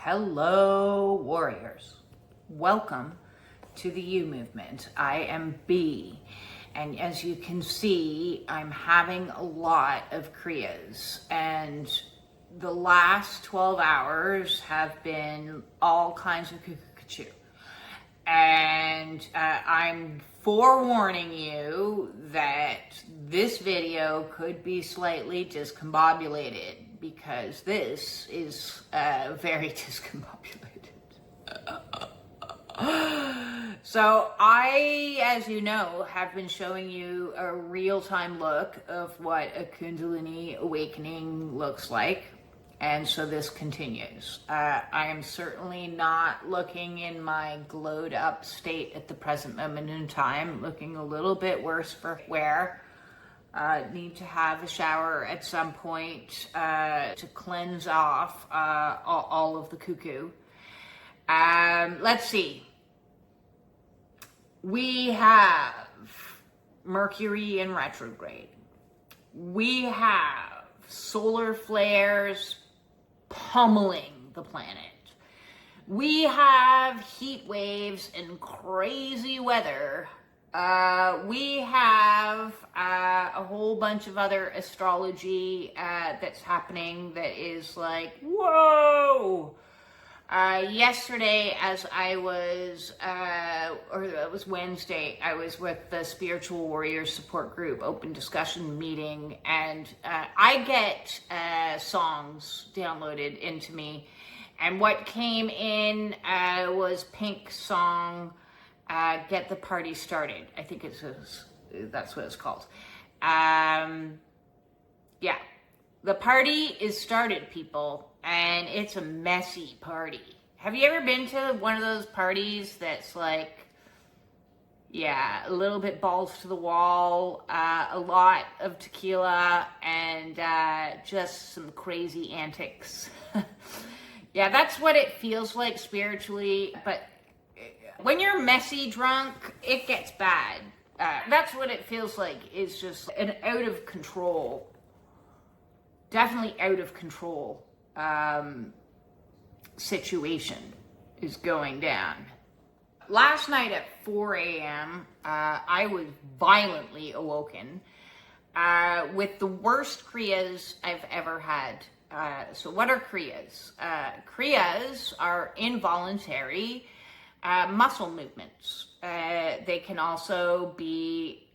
Hello, warriors. Welcome to the You Movement. I am B, and as you can see, I'm having a lot of Kriyas, and the last 12 hours have been all kinds of cuckoo. And I'm forewarning you that this video could be slightly discombobulated because this is very discombobulated. So I, as you know, have been showing you a real-time look of what a Kundalini awakening looks like. And so this continues. I am certainly not looking in my glowed up state at the present moment in time, looking a little bit worse for wear. Need to have a shower at some point to cleanse off all of the cuckoo. Let's see. We have Mercury in retrograde. We have solar flares pummeling the planet. We have heat waves and crazy weather. We have a whole bunch of other astrology that's happening that is like, whoa! Yesterday, as I was, or it was Wednesday, I was with the Spiritual Warriors Support Group open discussion meeting, and I get songs downloaded into me, and what came in was Pink's song, Get the Party Started. I think that's what it's called. Yeah, the party is started, people. And it's a messy party. Have you ever been to one of those parties that's like, yeah, a little bit balls to the wall, a lot of tequila, and just some crazy antics? Yeah, that's what it feels like spiritually. But when you're messy drunk, it gets bad. That's what it feels like, is just an out of control, definitely out of control situation is going down. Last night at 4 a.m., I was violently awoken with the worst Kriyas I've ever had. So what are Kriyas? Kriyas are involuntary muscle movements. They can also be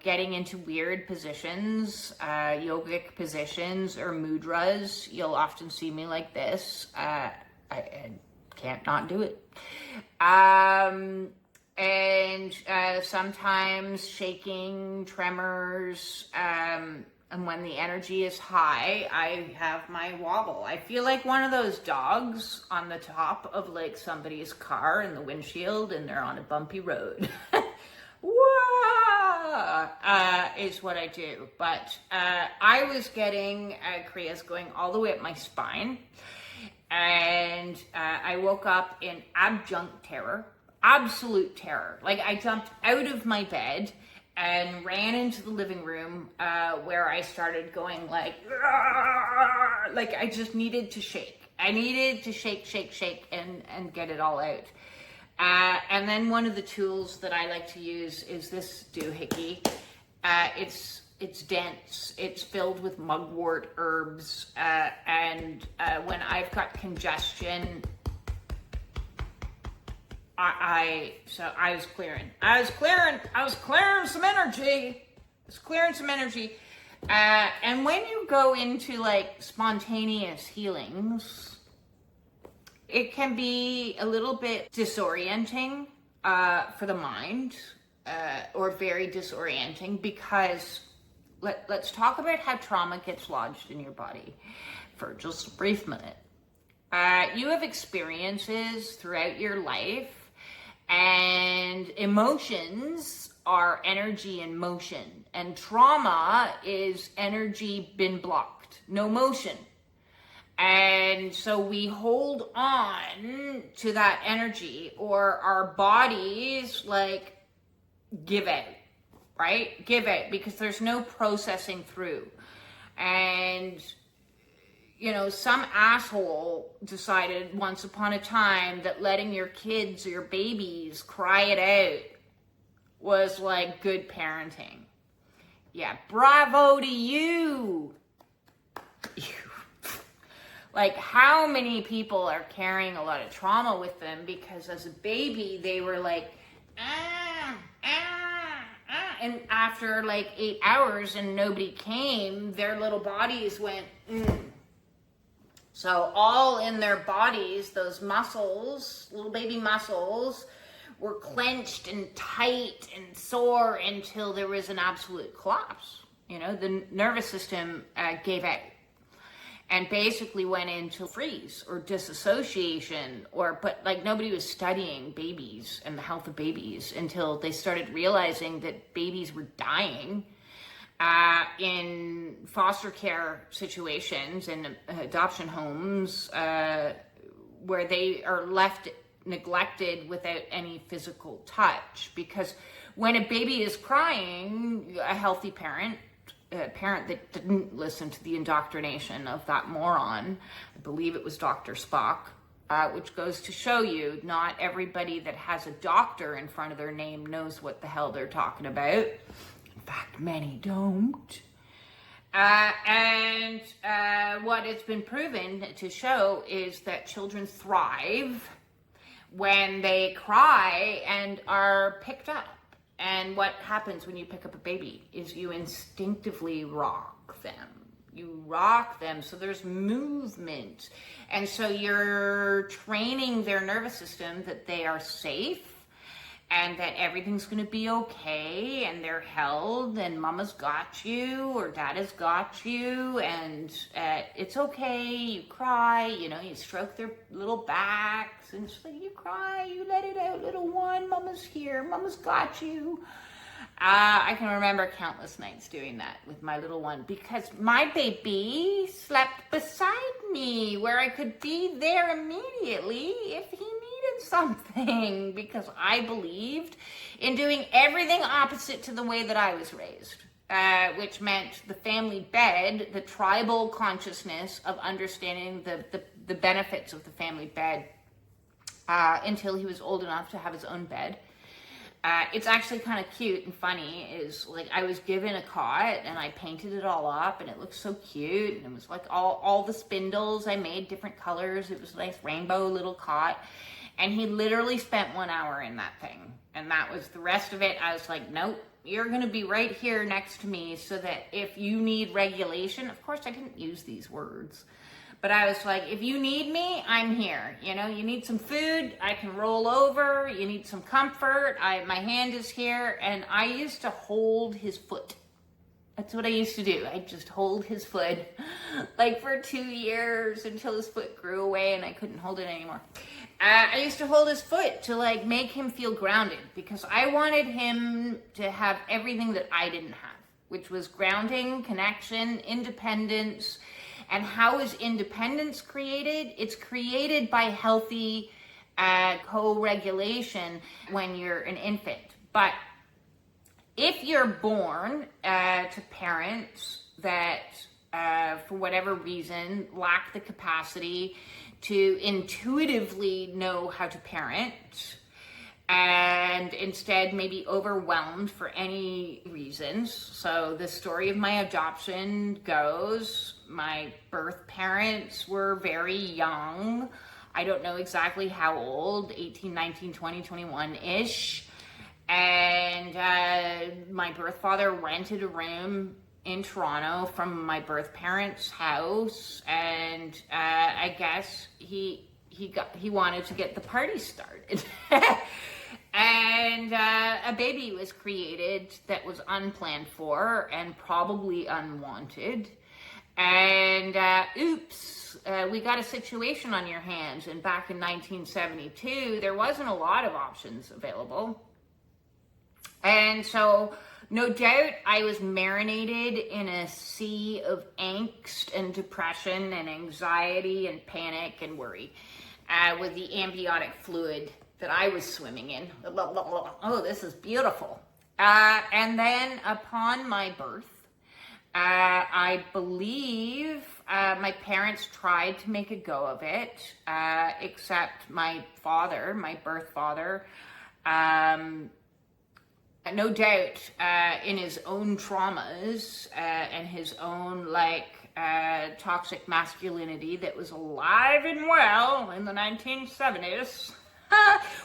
getting into weird positions, yogic positions or mudras. You'll often see me like this. I can't not do it. And sometimes shaking, tremors, and when the energy is high, I have my wobble. I feel like one of those dogs on the top of like somebody's car in the windshield and they're on a bumpy road. Is what I do. But I was getting Kriyas going all the way up my spine. And I woke up in abjunct terror, absolute terror. Like I jumped out of my bed and ran into the living room where I started going like I just needed to shake. I needed to shake and get it all out. And then one of the tools that I like to use is this doohickey. It's dense. It's filled with mugwort herbs. And when I've got congestion, I was clearing some energy. And when you go into like spontaneous healings, it can be a little bit disorienting for the mind, or very disorienting, because let's talk about how trauma gets lodged in your body for just a brief minute. You have experiences throughout your life, and emotions are energy in motion, and trauma is energy been blocked, no motion. And so we hold on to that energy, or our bodies like give out, right? Give out, because there's no processing through. And some asshole decided once upon a time that letting your kids or your babies cry it out was like good parenting. Yeah, bravo to you. Like, how many people are carrying a lot of trauma with them because as a baby they were like, and after like 8 hours and nobody came, their little bodies went, So all in their bodies, those muscles, little baby muscles, were clenched and tight and sore until there was an absolute collapse. The nervous system gave out and basically went into freeze or disassociation, but like nobody was studying babies and the health of babies until they started realizing that babies were dying in foster care situations and adoption homes where they are left neglected without any physical touch. Because when a baby is crying, a healthy parent, a parent that didn't listen to the indoctrination of that moron, I believe it was Dr. Spock, which goes to show you not everybody that has a doctor in front of their name knows what the hell they're talking about. In fact, many don't. And what it's been proven to show is that children thrive when they cry and are picked up. And what happens when you pick up a baby is you instinctively rock them. You rock them, so there's movement. And so you're training their nervous system that they are safe and that everything's going to be okay, and they're held, and mama's got you, or dada's got you, and it's okay. You cry, you stroke their little backs, and it's like, you cry, you let it out, little one, mama's here, mama's got you. I can remember countless nights doing that with my little one because my baby slept beside me where I could be there immediately if he needed something, because I believed in doing everything opposite to the way that I was raised, which meant the family bed, the tribal consciousness of understanding the benefits of the family bed until he was old enough to have his own bed. It's actually kind of cute and funny is like I was given a cot and I painted it all up and it looked so cute, and it was like all the spindles I made different colors. It was a nice rainbow little cot, and he literally spent 1 hour in that thing, and that was the rest of it. I was like, nope, you're gonna be right here next to me so that if you need regulation, of course I didn't use these words, but I was like, if you need me, I'm here. You need some food, I can roll over. You need some comfort, my hand is here. And I used to hold his foot. That's what I used to do. I'd just hold his foot like for 2 years until his foot grew away and I couldn't hold it anymore. I used to hold his foot to like make him feel grounded, because I wanted him to have everything that I didn't have, which was grounding, connection, independence. And how is independence created? It's created by healthy co-regulation when you're an infant. But if you're born to parents that, for whatever reason, lack the capacity to intuitively know how to parent, and instead maybe overwhelmed for any reasons. So the story of my adoption goes, my birth parents were very young. I don't know exactly how old, 18, 19, 20, 21-ish. And my birth father rented a room in Toronto from my birth parents' house. And I guess he wanted to get the party started. And a baby was created that was unplanned for and probably unwanted. And oops, we got a situation on your hands. And back in 1972, there wasn't a lot of options available. And so, no doubt, I was marinated in a sea of angst and depression and anxiety and panic and worry with the amniotic fluid that I was swimming in. Oh, this is beautiful. And then upon my birth, I believe my parents tried to make a go of it, except my father, my birth father, no doubt in his own traumas and his own toxic masculinity that was alive and well in the 1970s.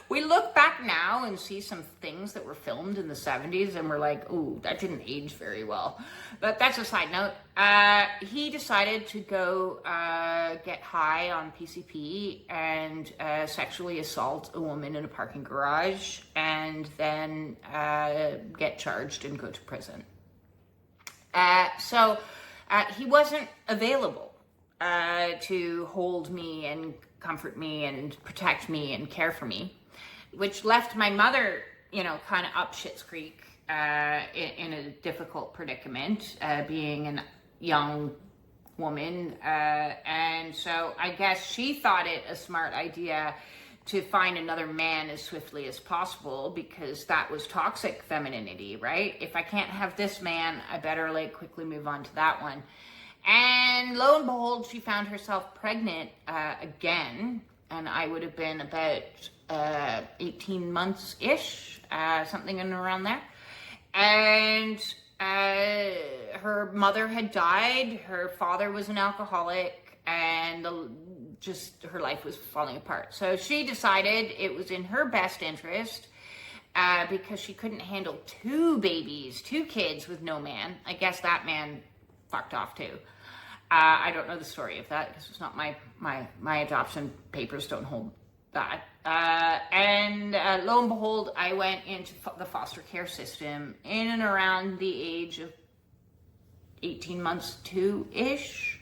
We look back now and see some things that were filmed in the 70s and we're like, ooh, that didn't age very well. But that's a side note. He decided to go get high on PCP and sexually assault a woman in a parking garage and then get charged and go to prison. So he wasn't available to hold me and comfort me and protect me and care for me, which left my mother, kind of up Schitt's Creek in a difficult predicament, being a young woman. And so I guess she thought it a smart idea to find another man as swiftly as possible because that was toxic femininity, right? If I can't have this man, I better quickly move on to that one. And lo and behold, she found herself pregnant again, and I would have been about 18 months-ish, something in and around there. And her mother had died, her father was an alcoholic, and her life was falling apart. So she decided it was in her best interest, because she couldn't handle two kids with no man. I guess that man fucked off too. I don't know the story of that because it's not my adoption papers don't hold that. And lo and behold, I went into the foster care system in and around the age of 18 months to-ish,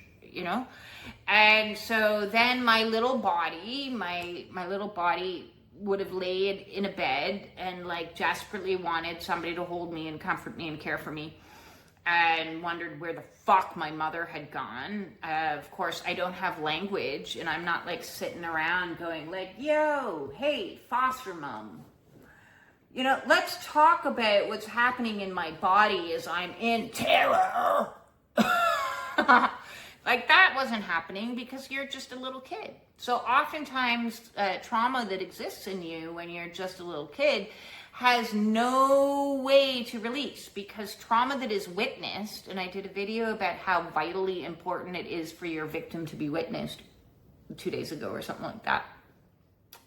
And so then my little body would have laid in a bed and desperately wanted somebody to hold me and comfort me and care for me, and wondered where the fuck my mother had gone. Of course, I don't have language, and I'm not sitting around going yo, hey, foster mom, let's talk about what's happening in my body as I'm in terror. That wasn't happening because you're just a little kid. So oftentimes, trauma that exists in you when you're just a little kid has no way to release, because trauma that is witnessed, and I did a video about how vitally important it is for your victim to be witnessed 2 days ago or something like that.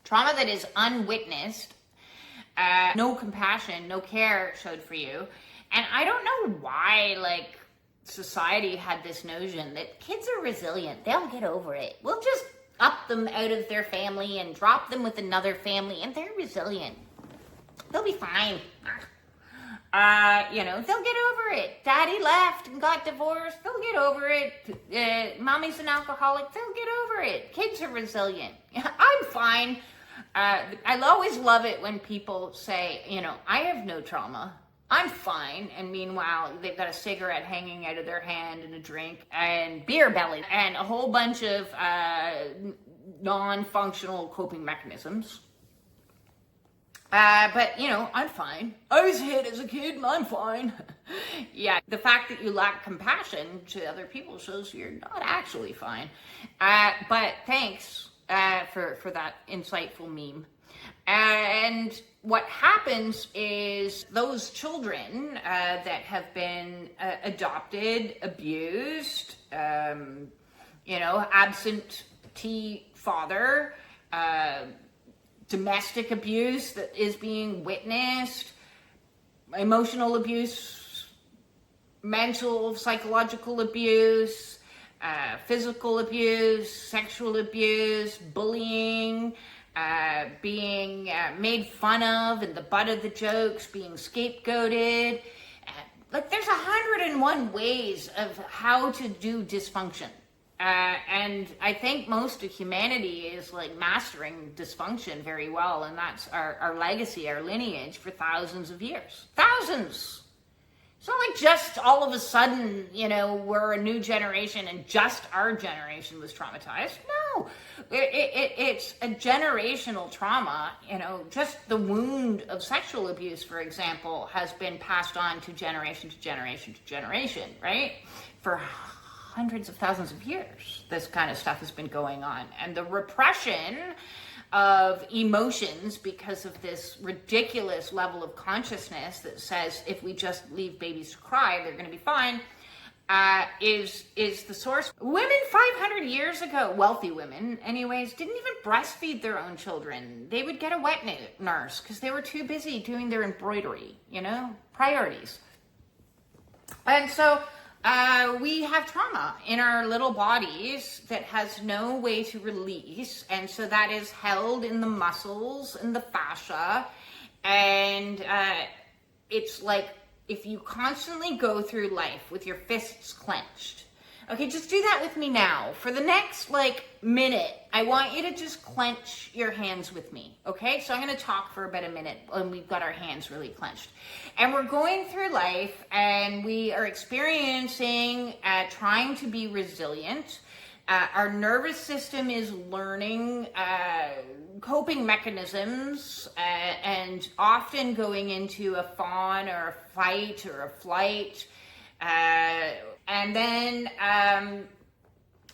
Trauma that is unwitnessed, no compassion, no care showed for you. And I don't know why, society had this notion that kids are resilient. They'll get over it. We'll just up them out of their family and drop them with another family, and they're resilient. They'll be fine. They'll get over it. Daddy left and got divorced. They'll get over it. Mommy's an alcoholic. They'll get over it. Kids are resilient. I'm fine. I always love it when people say, I have no trauma. I'm fine. And meanwhile, they've got a cigarette hanging out of their hand and a drink and beer belly and a whole bunch of non-functional coping mechanisms. But, I'm fine. I was hit as a kid and I'm fine. Yeah, the fact that you lack compassion to other people shows you're not actually fine. But thanks for that insightful meme. And what happens is those children that have been adopted, abused, absentee father, domestic abuse that is being witnessed, emotional abuse, mental, psychological abuse, physical abuse, sexual abuse, bullying, being made fun of and the butt of the jokes, being scapegoated. There's 101 ways of how to do dysfunction. And I think most of humanity is mastering dysfunction very well, and that's our legacy, our lineage for thousands of years. Thousands! It's not just all of a sudden, we're a new generation and just our generation was traumatized. No, it's a generational trauma. You know, just the wound of sexual abuse, for example, has been passed on to generation to generation to generation, right? For hundreds of thousands of years, this kind of stuff has been going on. And the repression of emotions because of this ridiculous level of consciousness that says if we just leave babies to cry, they're going to be fine, is the source. Women 500 years ago, wealthy women anyways, didn't even breastfeed their own children. They would get a wet nurse because they were too busy doing their embroidery, you know, priorities. And so we have trauma in our little bodies that has no way to release, and so that is held in the muscles and the fascia, and it's like if you constantly go through life with your fists clenched. Okay, just do that with me now. For the next minute, I want you to just clench your hands with me, okay? So I'm gonna talk for about a minute when we've got our hands really clenched. And we're going through life and we are experiencing trying to be resilient. Our nervous system is learning coping mechanisms and often going into a fawn or a fight or a flight. And then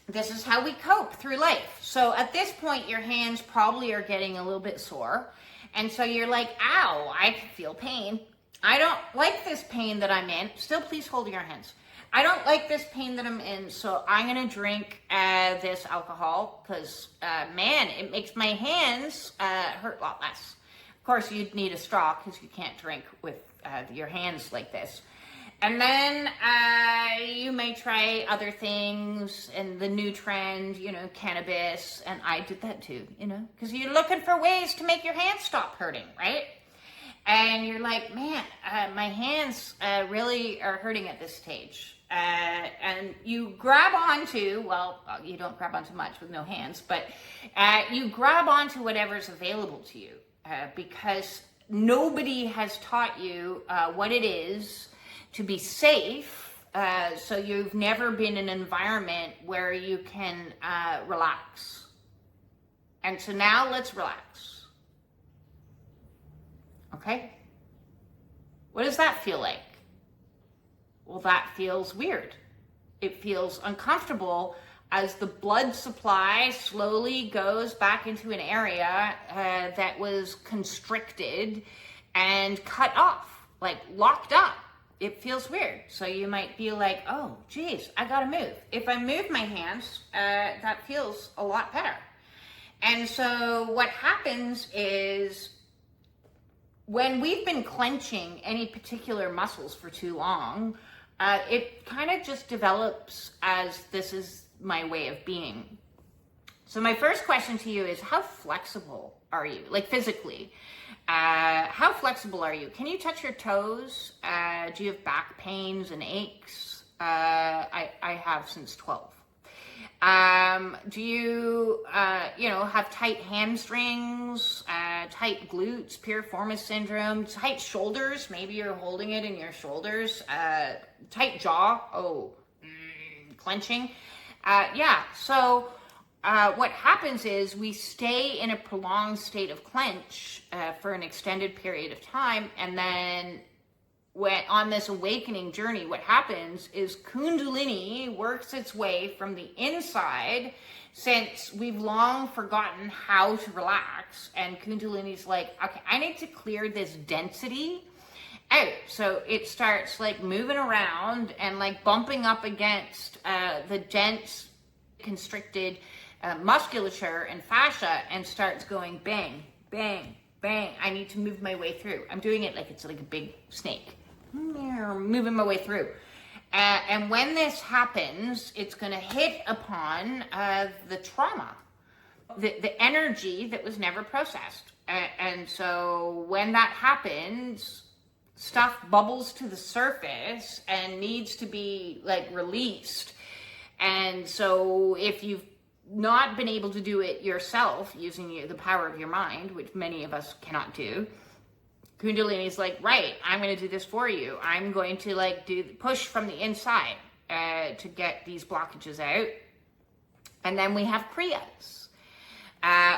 this is how we cope through life. So at this point, your hands probably are getting a little bit sore. And so you're like, ow, I feel pain. I don't like this pain that I'm in. Still, please hold your hands. I don't like this pain that I'm in, so I'm going to drink this alcohol because, man, it makes my hands hurt a lot less. Of course, you'd need a straw because you can't drink with your hands like this. And then you may try other things and the new trend, you know, cannabis. And I did that too, you know, because you're looking for ways to make your hands stop hurting, right? And you're like, man, my hands really are hurting at this stage. And you grab onto, well, you don't grab onto much with no hands, but you grab onto whatever's available to you because nobody has taught you what it is to be safe, so you've never been in an environment where you can relax. And so now let's relax. Okay? What does that feel like? Well, that feels weird. It feels uncomfortable as the blood supply slowly goes back into an area that was constricted and cut off, like locked up. It feels weird. So you might be like, oh, geez, I gotta move. If I move my hands, that feels a lot better. And so what happens is when we've been clenching any particular muscles for too long, it kind of just develops as this is my way of being. So my first question to you is, how flexible are you? Like physically, how flexible are you? Can you touch your toes? Do you have back pains and aches? I have since 12. Do you, have tight hamstrings, tight glutes, piriformis syndrome, tight shoulders? Maybe you're holding it in your shoulders. Tight jaw. Clenching. So what happens is we stay in a prolonged state of clench for an extended period of time, and then when on this awakening journey, what happens is Kundalini works its way from the inside, since we've long forgotten how to relax, and Kundalini's like, okay, I need to clear this density out. So it starts like moving around and like bumping up against the dense, constricted musculature and fascia, and starts going bang, bang, bang. I need to move my way through. I'm doing it like it's like a big snake. Moving my way through. And when this happens, it's going to hit upon the trauma, the energy that was never processed. And so when that happens, stuff bubbles to the surface and needs to be like released. And so if you've not been able to do it yourself using the power of your mind, which many of us cannot do, Kundalini's like, right, I'm going to do this for you. I'm going to like push from the inside to get these blockages out. And then we have Kriyas.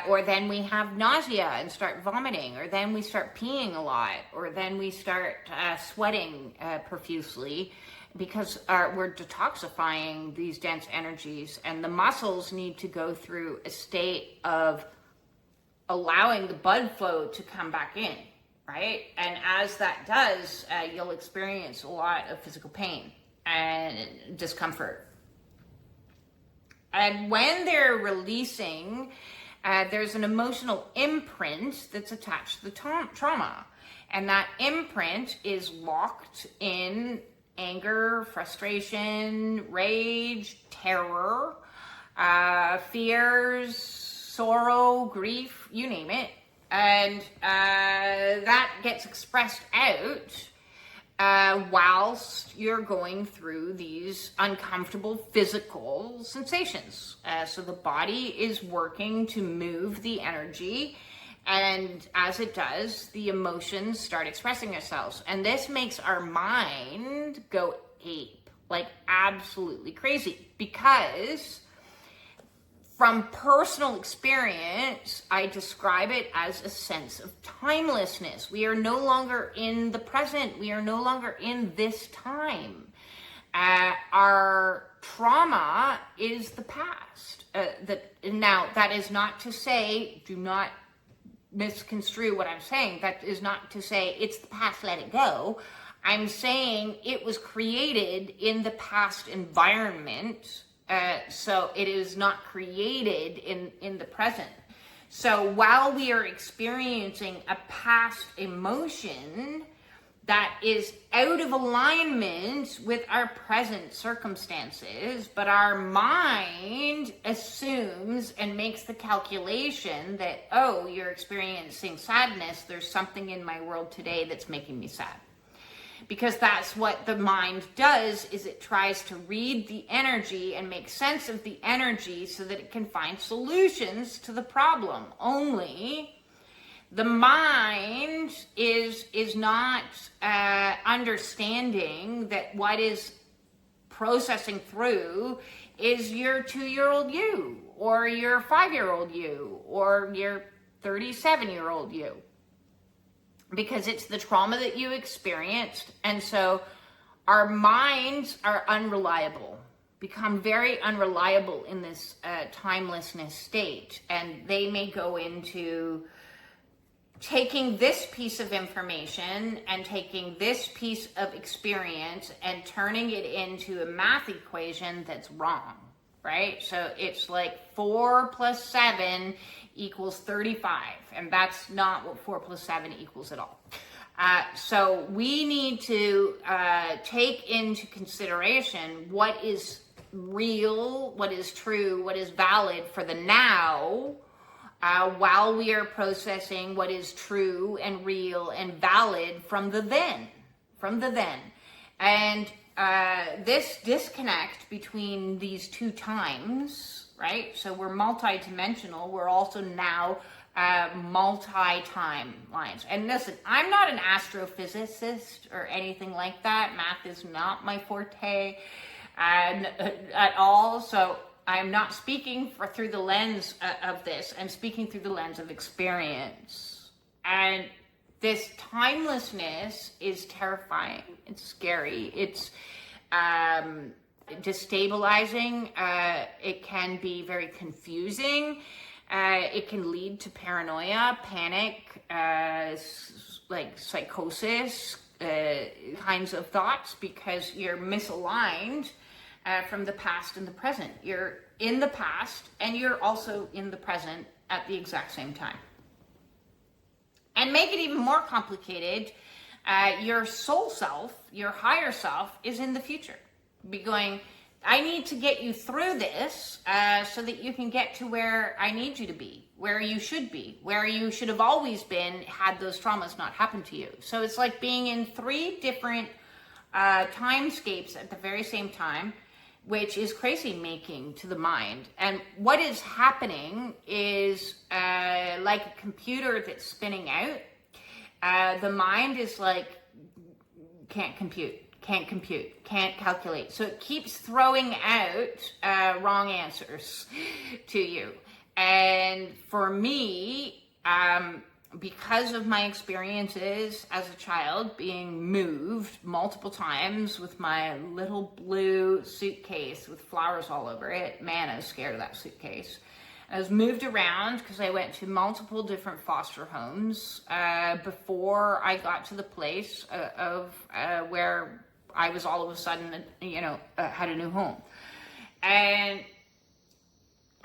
Or then we have nausea and start vomiting, or then we start peeing a lot, or then we start sweating profusely, because we're detoxifying these dense energies, and the muscles need to go through a state of allowing the blood flow to come back in, right? And as that does, you'll experience a lot of physical pain and discomfort. And when they're releasing, there's an emotional imprint that's attached to the trauma. And that imprint is locked in anger, frustration, rage, terror, fears, sorrow, grief, you name it. And that gets expressed out whilst you're going through these uncomfortable physical sensations. So the body is working to move the energy, and as it does, the emotions start expressing themselves. And this makes our mind go ape, like absolutely crazy, because from personal experience, I describe it as a sense of timelessness. We are no longer in the present. We are no longer in this time. Our trauma is the past. Now, that is not to say, do not misconstrue what I'm saying. That is not to say it's the past, let it go. I'm saying it was created in the past environment. So it is not created in the present. So while we are experiencing a past emotion that is out of alignment with our present circumstances, but our mind assumes and makes the calculation that, oh, you're experiencing sadness, there's something in my world today that's making me sad. Because that's what the mind does, is it tries to read the energy and make sense of the energy so that it can find solutions to the problem. Only the mind is not understanding that what is processing through is your 2-year-old you, or your 5-year-old you, or your 37-year-old you. Because it's the trauma that you experienced. And so our minds are unreliable, become very unreliable in this timelessness state. And they may go into taking this piece of information and taking this piece of experience and turning it into a math equation that's wrong, right? So it's like 4 plus 7 equals 35, and that's not what 4 plus 7 equals at all. So we need to take into consideration what is real, what is true, what is valid for the now, while we are processing what is true and real and valid from the then. And this disconnect between these two times, right? So we're multi-dimensional. We're also now multi-time lines. And listen, I'm not an astrophysicist or anything like that. Math is not my forte at all. So I'm not speaking through the lens of this. I'm speaking through the lens of experience. And this timelessness is terrifying. It's scary. It's destabilizing. It can be very confusing. It can lead to paranoia, panic, like psychosis, kinds of thoughts, because you're misaligned from the past and the present. You're in the past and you're also in the present at the exact same time. And make it even more complicated, your soul self, your higher self, is in the future. Be going, I need to get you through this so that you can get to where I need you to be, where you should be, where you should have always been had those traumas not happened to you. So it's like being in 3 different timescapes at the very same time, which is crazy making to the mind. And what is happening is like a computer that's spinning out. The mind is like, can't compute, can't compute, can't calculate. So it keeps throwing out wrong answers to you. And for me, because of my experiences as a child being moved multiple times with my little blue suitcase with flowers all over it, man, I was scared of that suitcase. I was moved around because I went to multiple different foster homes before I got to the place where I was all of a sudden, had a new home. And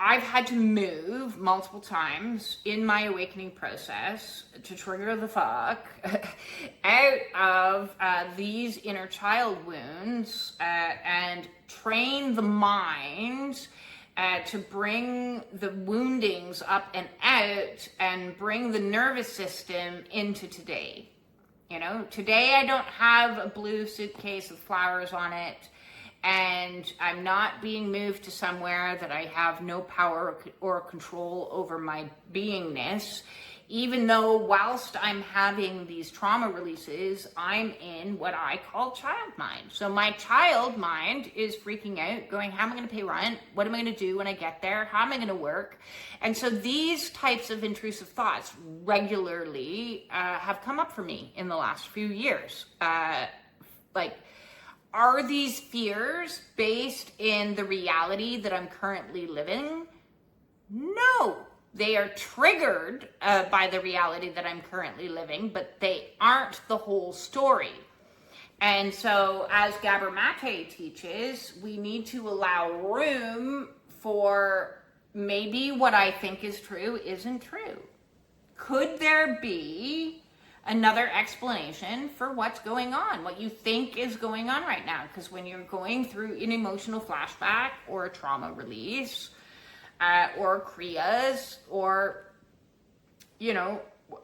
I've had to move multiple times in my awakening process to trigger the fuck out of these inner child wounds and train the mind to bring the woundings up and out and bring the nervous system into today. Today I don't have a blue suitcase with flowers on it, and I'm not being moved to somewhere that I have no power or control over my beingness, even though whilst I'm having these trauma releases, I'm in what I call child mind. So my child mind is freaking out, going, how am I going to pay rent? What am I going to do when I get there? How am I going to work? And so these types of intrusive thoughts regularly have come up for me in the last few years. Are these fears based in the reality that I'm currently living? No. They are triggered by the reality that I'm currently living, but they aren't the whole story. And so, as Gabor Mate teaches, we need to allow room for maybe what I think is true isn't true. Could there be another explanation for what's going on, what you think is going on right now? Because when you're going through an emotional flashback or a trauma release, or Kriyas, or,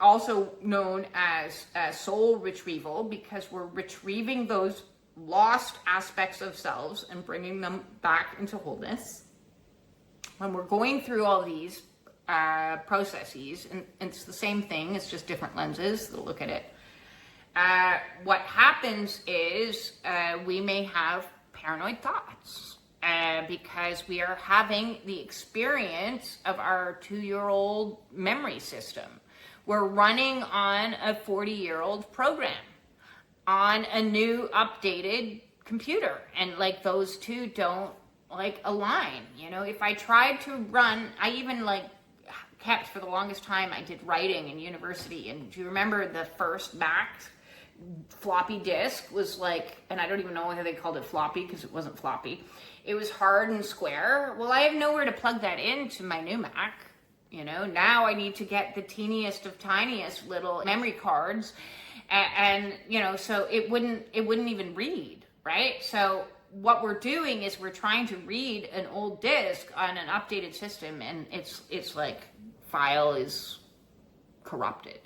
also known as soul retrieval, because we're retrieving those lost aspects of selves and bringing them back into wholeness. When we're going through all these processes, and it's the same thing, it's just different lenses that look at it. What happens is we may have paranoid thoughts. Because we are having the experience of our 2-year-old memory system. We're running on a 40-year-old program on a new updated computer. And those two don't align. If I tried to run, I even kept for the longest time, I did writing in university. And do you remember the first Mac floppy disk was and I don't even know whether they called it floppy because it wasn't floppy. It was hard and square. Well, I have nowhere to plug that into my new Mac. Now I need to get the teeniest of tiniest little memory cards, and so it wouldn't even read, right? So what we're doing is we're trying to read an old disk on an updated system, and it's file is corrupted.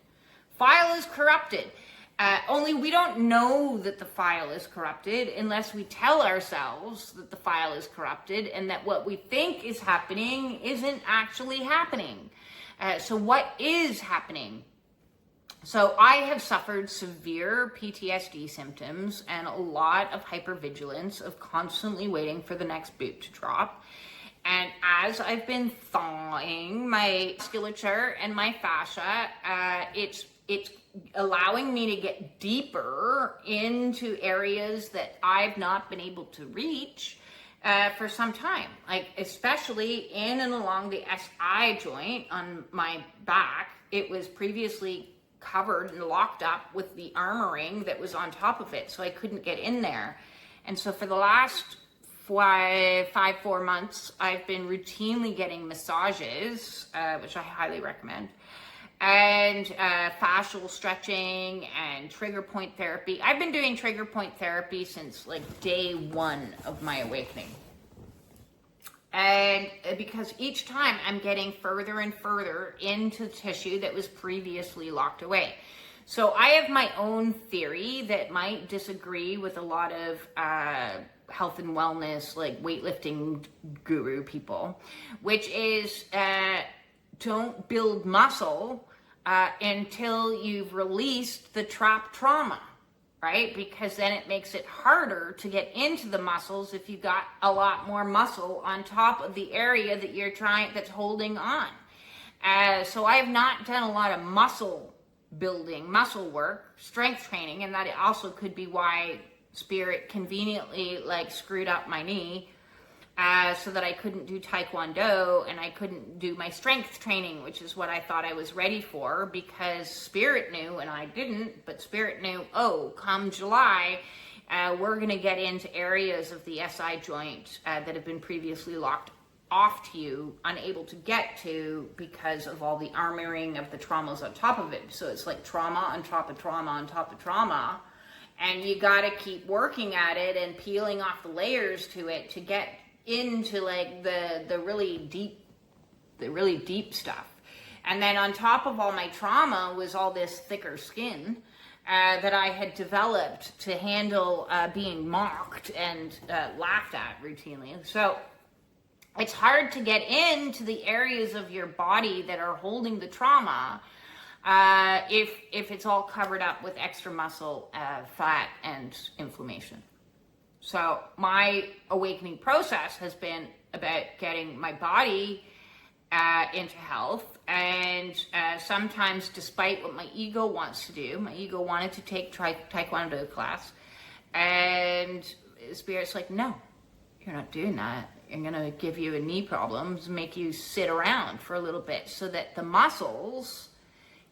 File is corrupted. Only we don't know that the file is corrupted unless we tell ourselves that the file is corrupted and that what we think is happening isn't actually happening. So what is happening? So I have suffered severe PTSD symptoms and a lot of hypervigilance of constantly waiting for the next boot to drop. And as I've been thawing my musculature and my fascia, it's allowing me to get deeper into areas that I've not been able to reach for some time, especially in and along the SI joint on my back. It was previously covered and locked up with the armoring that was on top of it, so I couldn't get in there. And so for the last 4 months, I've been routinely getting massages, which I highly recommend, and fascial stretching and trigger point therapy. I've been doing trigger point therapy since day one of my awakening. And because each time I'm getting further and further into tissue that was previously locked away. So I have my own theory that might disagree with a lot of health and wellness, weightlifting guru people, which is don't build muscle until you've released the trapped trauma. right? Because then it makes it harder to get into the muscles if you got a lot more muscle on top of the area that you're that's holding on. So I have not done a lot of muscle building, muscle work, strength training, and that also could be why Spirit conveniently screwed up my knee, so that I couldn't do Taekwondo and I couldn't do my strength training, which is what I thought I was ready for, because Spirit knew and I didn't, but Spirit knew, oh, come July, we're going to get into areas of the SI joint that have been previously locked off to you, unable to get to because of all the armoring of the traumas on top of it. So it's like trauma on top of trauma on top of trauma. And you got to keep working at it and peeling off the layers to it to get into the really deep stuff. And then on top of all my trauma was all this thicker skin that I had developed to handle being mocked and laughed at routinely. So it's hard to get into the areas of your body that are holding the trauma if it's all covered up with extra muscle, fat, and inflammation. So my awakening process has been about getting my body into health, and sometimes, despite what my ego wants to do, my ego wanted to take Taekwondo class, and Spirit's like, no, you're not doing that. I'm going to give you a knee problem, make you sit around for a little bit so that the muscles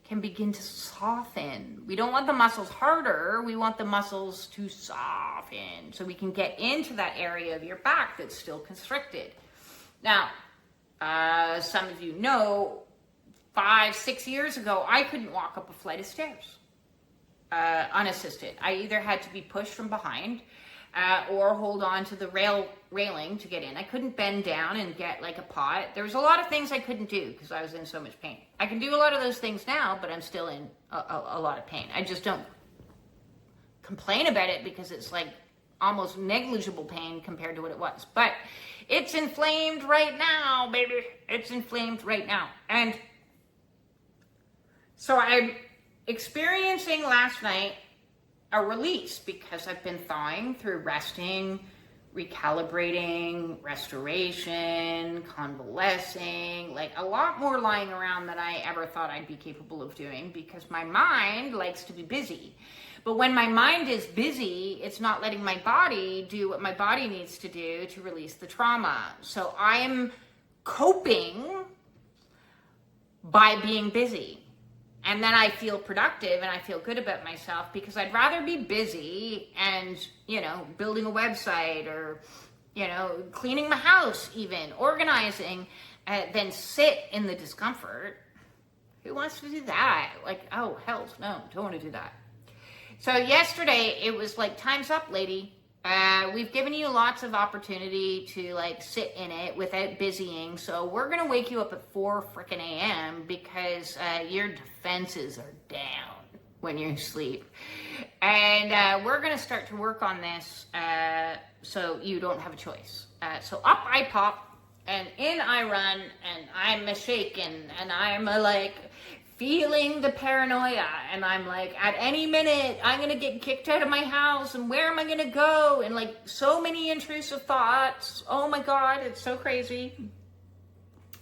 can begin to soften. We don't want the muscles harder. We want the muscles to soften so we can get into that area of your back that's still constricted. Now, some of you know, 5-6 years ago, I couldn't walk up a flight of stairs unassisted. I either had to be pushed from behind or hold on to the railing to get in. I couldn't bend down and get a pot. There was a lot of things I couldn't do because I was in so much pain. I can do a lot of those things now, but I'm still in a lot of pain. I just don't complain about it because it's almost negligible pain compared to what it was. But it's inflamed right now, baby. It's inflamed right now. And so I'm experiencing last night a release because I've been thawing through resting, recalibrating, restoration, convalescing, a lot more lying around than I ever thought I'd be capable of doing because my mind likes to be busy. But when my mind is busy, it's not letting my body do what my body needs to do to release the trauma. So I am coping by being busy. And then I feel productive and I feel good about myself because I'd rather be busy and, building a website or, cleaning my house even, organizing, than sit in the discomfort. Who wants to do that? Oh, hell no, don't want to do that. So yesterday it was time's up, lady. We've given you lots of opportunity to sit in it without busying. So we're going to wake you up at 4 frickin' a.m. because your defenses are down when you sleep. And we're going to start to work on this so you don't have a choice. So up I pop and in I run and I'm shaken and I'm feeling the paranoia, and I'm at any minute, I'm gonna get kicked out of my house, and where am I gonna go? And so many intrusive thoughts. Oh my God, it's so crazy.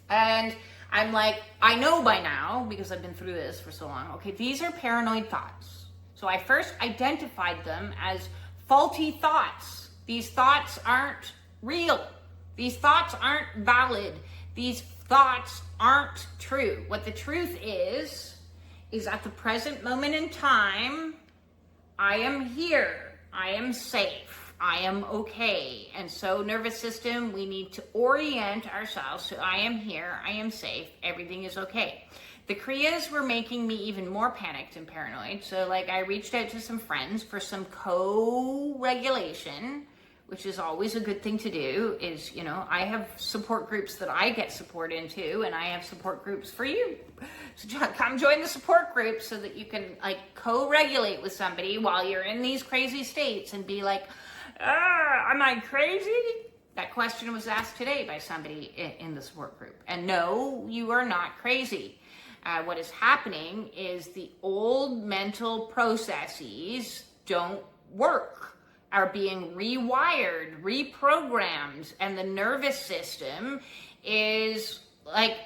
And I'm I know by now, because I've been through this for so long, okay, these are paranoid thoughts. So I first identified them as faulty thoughts. These thoughts aren't real. These thoughts aren't valid. These thoughts aren't true. What the truth is at the present moment in time, I am here. I am safe. I am okay. And so, nervous system, we need to orient ourselves. So I am here. I am safe. Everything is okay. The Kriyas were making me even more panicked and paranoid. So I reached out to some friends for some co-regulation, which is always a good thing to do. Is, I have support groups that I get support into, and I have support groups for you. So come join the support group so that you can co-regulate with somebody while you're in these crazy states and be am I crazy? That question was asked today by somebody in the support group. And no, you are not crazy. What is happening is the old mental processes don't work, are being rewired, reprogrammed, and the nervous system is like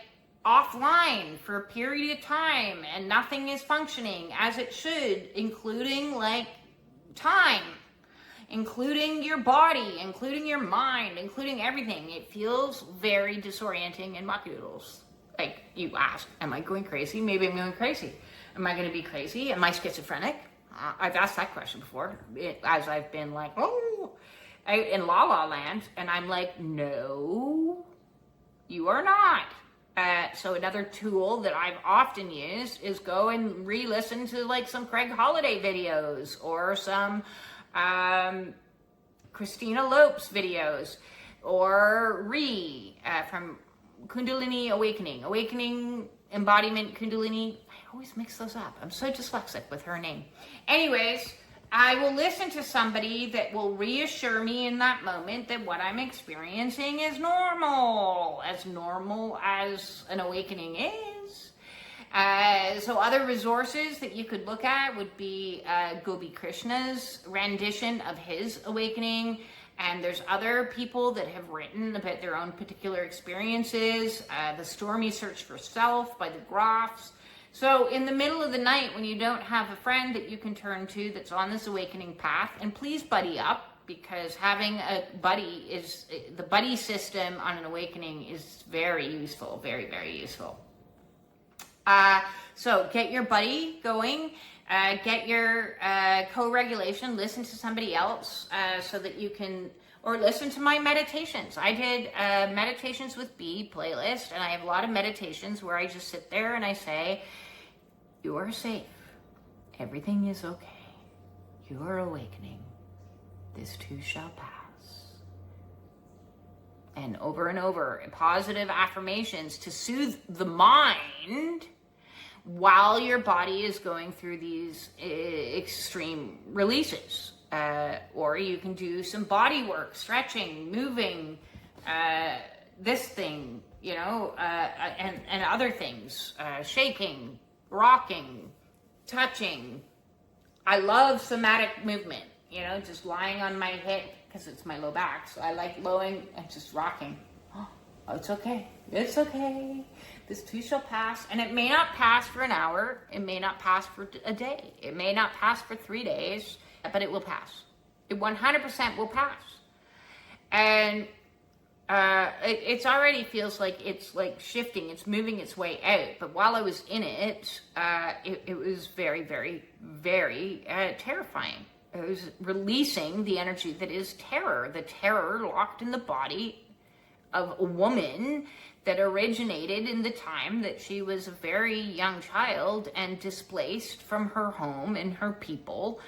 offline for a period of time and nothing is functioning as it should, including like time, including your body, including your mind, including everything. It feels very disorienting and muckadoodles. Like, you ask, am I going crazy? Maybe I'm going crazy. Am I going to be crazy? Am I schizophrenic? I've asked that question before, as I've been like, oh, out in La La Land, and I'm like, no, you are not. So another tool that I've often used is go and re-listen to like some Craig Holiday videos or some Christina Lopes videos, or from Kundalini Awakening, Embodiment Kundalini. I always mix those up. I'm so dyslexic with her name. Anyways, I will listen to somebody that will reassure me in that moment that what I'm experiencing is normal as an awakening is. So other resources that you could look at would be Gopi Krishna's rendition of his awakening. And there's other people that have written about their own particular experiences. The Stormy Search for Self by the Groffs. So in the middle of the night, when you don't have a friend that you can turn to that's on this awakening path, and please buddy up, because having a buddy is, the buddy system on an awakening is very useful, very, very useful. So get your buddy going, get your co-regulation, listen to somebody else so that you can, or listen to my meditations. I did Meditations with B playlist, and I have a lot of meditations where I just sit there and I say, you are safe. Everything is okay. You are awakening. This too shall pass. And over, positive affirmations to soothe the mind while your body is going through these extreme releases. Or you can do some body work, stretching, moving, this thing, and other things, shaking, rocking, touching. I love somatic movement, just lying on my hip, because it's my low back. So I like lowing and just rocking. Oh, it's okay. It's okay. This too shall pass. And it may not pass for an hour. It may not pass for a day. It may not pass for 3 days, but it will pass. It 100% will pass. And it already feels like it's like shifting. It's moving its way out. But while I was in it, it was very, very, very terrifying. It was releasing the energy that is terror. The terror locked in the body of a woman that originated in the time that she was a very young child and displaced from her home and her people.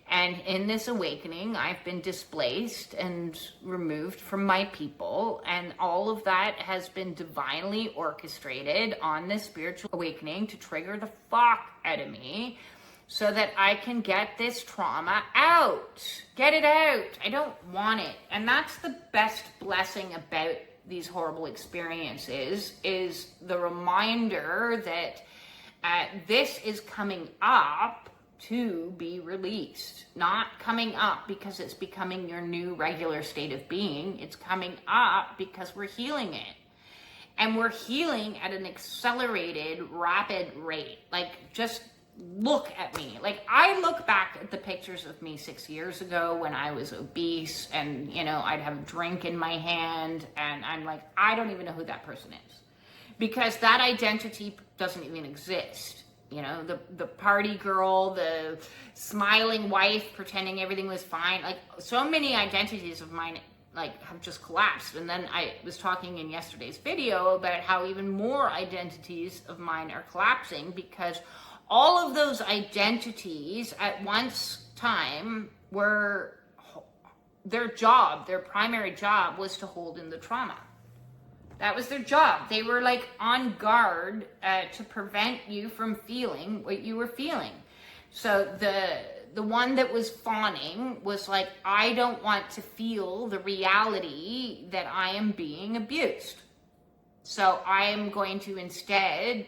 And in this awakening, I've been displaced and removed from my people. And all of that has been divinely orchestrated on this spiritual awakening to trigger the fuck out of me so that I can get this trauma out. Get it out. I don't want it. And that's the best blessing about these horrible experiences, is the reminder that this is coming up to be released, not coming up because it's becoming your new regular state of being. It's coming up because we're healing it. And we're healing at an accelerated, rapid rate. Like, just look at me. Like, I look back at the pictures of me 6 years ago when I was obese and, I'd have a drink in my hand and I'm like, I don't even know who that person is. Because that identity doesn't even exist. The party girl, the smiling wife pretending everything was fine. Like, so many identities of mine, have just collapsed. And then I was talking in yesterday's video about how even more identities of mine are collapsing because all of those identities at once time were their primary job was to hold in the trauma. That was their job. They were on guard to prevent you from feeling what you were feeling. So the one that was fawning was like, I don't want to feel the reality that I am being abused. So I am going to instead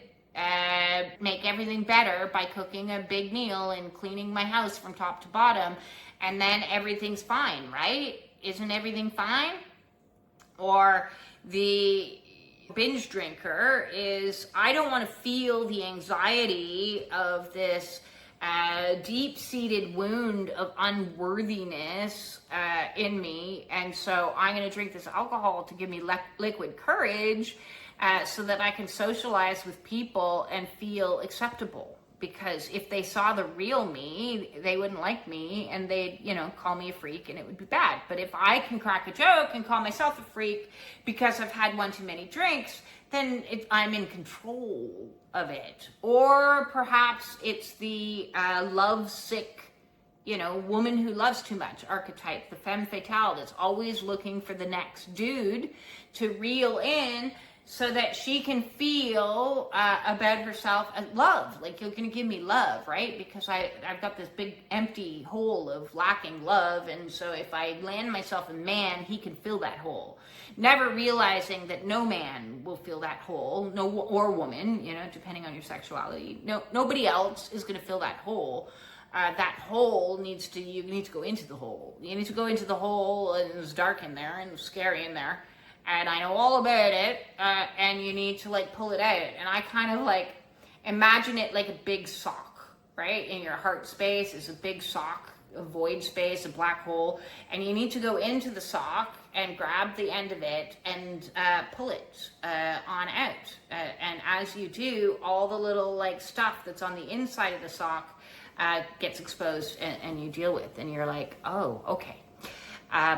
make everything better by cooking a big meal and cleaning my house from top to bottom, and then everything's fine, right? Isn't everything fine? Or the binge drinker is, I don't want to feel the anxiety of this deep-seated wound of unworthiness in me, and so I'm going to drink this alcohol to give me liquid courage so that I can socialize with people and feel acceptable. Because if they saw the real me, they wouldn't like me, and they'd, call me a freak, and it would be bad. But if I can crack a joke and call myself a freak because I've had one too many drinks, then I'm in control of it. Or perhaps it's the love-sick, woman who loves too much archetype, the femme fatale that's always looking for the next dude to reel in, so that she can feel about herself as love. Like, you're going to give me love, right? Because I've got this big empty hole of lacking love. And so if I land myself a man, he can fill that hole. Never realizing that no man will fill that hole, or woman, depending on your sexuality. Nobody else is going to fill that hole. That hole you need to go into the hole. You need to go into the hole, and it's dark in there and scary in there. And I know all about it, and you need to pull it out. And I kind of imagine it like a big sock, right? In your heart space is a big sock, a void space, a black hole, and you need to go into the sock and grab the end of it and pull it on out. And as you do, all the little stuff that's on the inside of the sock gets exposed, and you deal with, and you're like, oh, okay,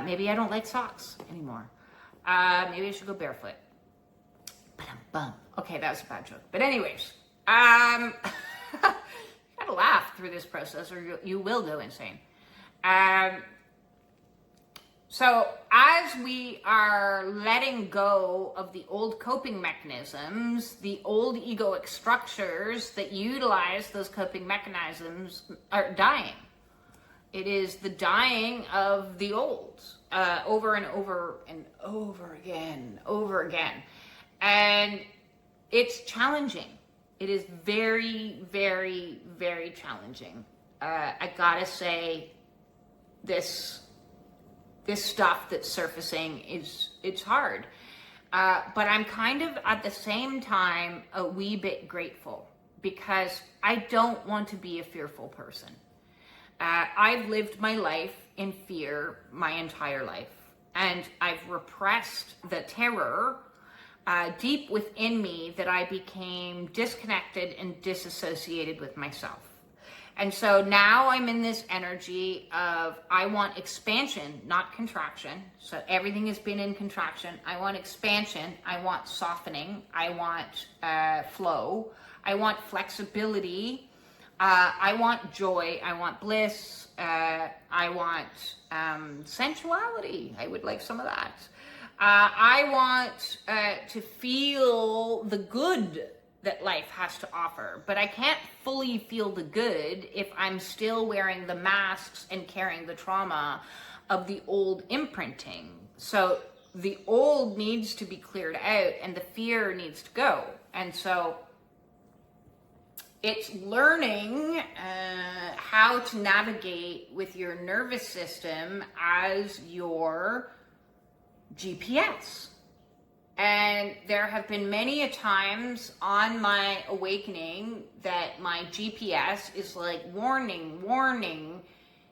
maybe I don't like socks anymore. Maybe I should go barefoot. Bum. Okay, that was a bad joke. But anyways, you gotta laugh through this process, or you will go insane. So as we are letting go of the old coping mechanisms, the old egoic structures that utilize those coping mechanisms are dying. It is the dying of the old, over and over and over again. And it's challenging. It is very, very, very challenging. I gotta say, this stuff that's surfacing it's hard. But I'm kind of at the same time a wee bit grateful, because I don't want to be a fearful person. I've lived my life in fear my entire life, and I've repressed the terror deep within me that I became disconnected and disassociated with myself. And so now I'm in this energy of, I want expansion, not contraction. So everything has been in contraction. I want expansion. I want softening. I want flow. I want flexibility. I want joy. I want bliss. I want sensuality. I would like some of that. I want to feel the good that life has to offer, but I can't fully feel the good if I'm still wearing the masks and carrying the trauma of the old imprinting. So the old needs to be cleared out, and the fear needs to go. And so it's learning how to navigate with your nervous system as your GPS. And there have been many a times on my awakening that my GPS is like, warning,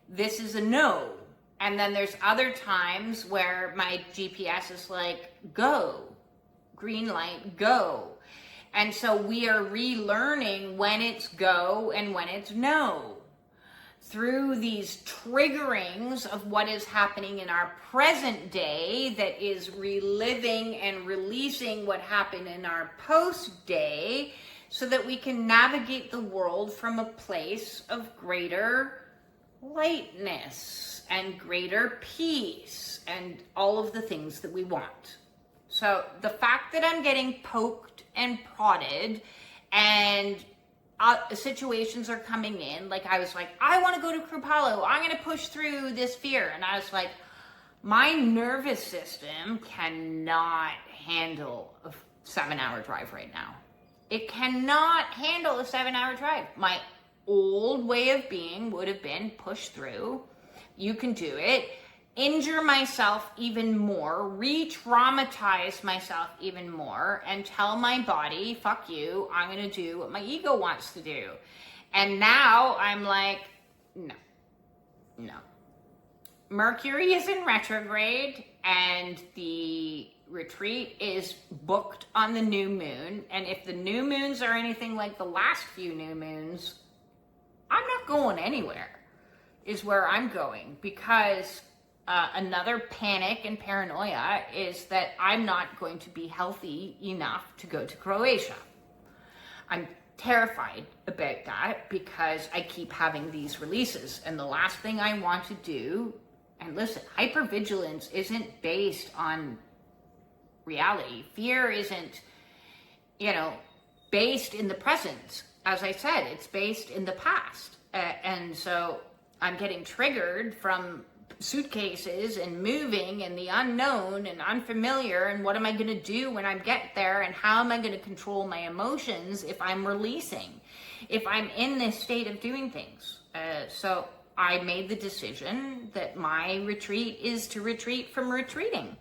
this is a no. And then there's other times where my GPS is like, go, green light, go. And so we are relearning when it's go and when it's no, through these triggerings of what is happening in our present day that is reliving and releasing what happened in our post day, so that we can navigate the world from a place of greater lightness and greater peace and all of the things that we want. So the fact that I'm getting poked and prodded and situations are coming in, like I was like, I want to go to Kripalu, I'm going to push through this fear. And I was like, my nervous system cannot handle a 7-hour drive right now. It cannot handle a 7-hour drive. My old way of being would have been push through. You can do it. Injure myself even more, re-traumatize myself even more, and tell my body, fuck you, I'm going to do what my ego wants to do. And now I'm like, no. Mercury is in retrograde, and the retreat is booked on the new moon. And if the new moons are anything like the last few new moons, I'm not going anywhere, is where I'm going, because another panic and paranoia is that I'm not going to be healthy enough to go to Croatia. I'm terrified about that because I keep having these releases. And the last thing I want to do, and listen, hypervigilance isn't based on reality. Fear isn't, based in the present. As I said, it's based in the past. And so I'm getting triggered from suitcases and moving and the unknown and unfamiliar, and what am I going to do when I get there, and how am I going to control my emotions if I'm releasing, if I'm in this state of doing things. So I made the decision that my retreat is to retreat from retreating.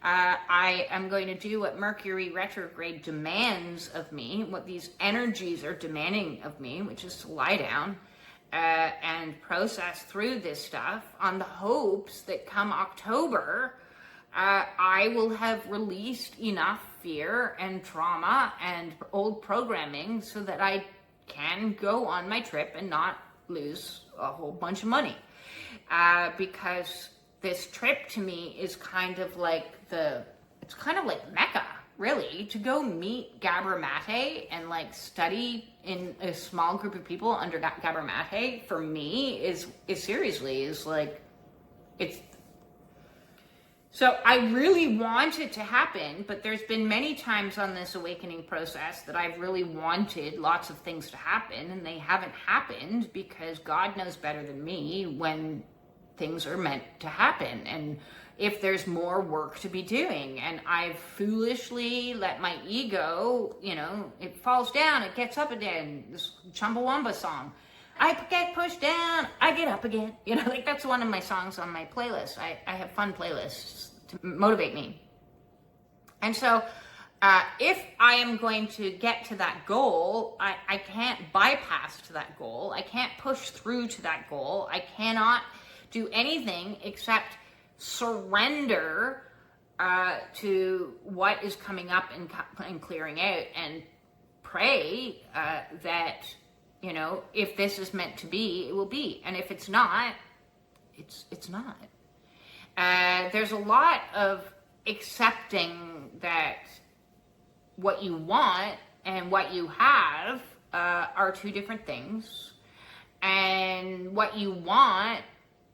I am going to do what Mercury retrograde demands of me, what these energies are demanding of me, which is to lie down and process through this stuff, on the hopes that come October, I will have released enough fear and trauma and old programming so that I can go on my trip and not lose a whole bunch of money. Because this trip to me is kind of like it's kind of like Mecca, really, to go meet Gabor Mate and like study in a small group of people under Gabor Mate, for me is like, it's, so I really want it to happen, but there's been many times on this awakening process that I've really wanted lots of things to happen, and they haven't happened because God knows better than me when things are meant to happen, and if there's more work to be doing. And I've foolishly let my ego, it falls down, it gets up again, this Chumbawamba song. I get pushed down, I get up again. Like that's one of my songs on my playlist. I have fun playlists to motivate me. And so if I am going to get to that goal, I can't bypass to that goal. I can't push through to that goal. I cannot do anything except surrender to what is coming up and clearing out, and pray that, if this is meant to be, it will be. And if it's not, it's not. There's a lot of accepting that what you want and what you have are two different things, and what you want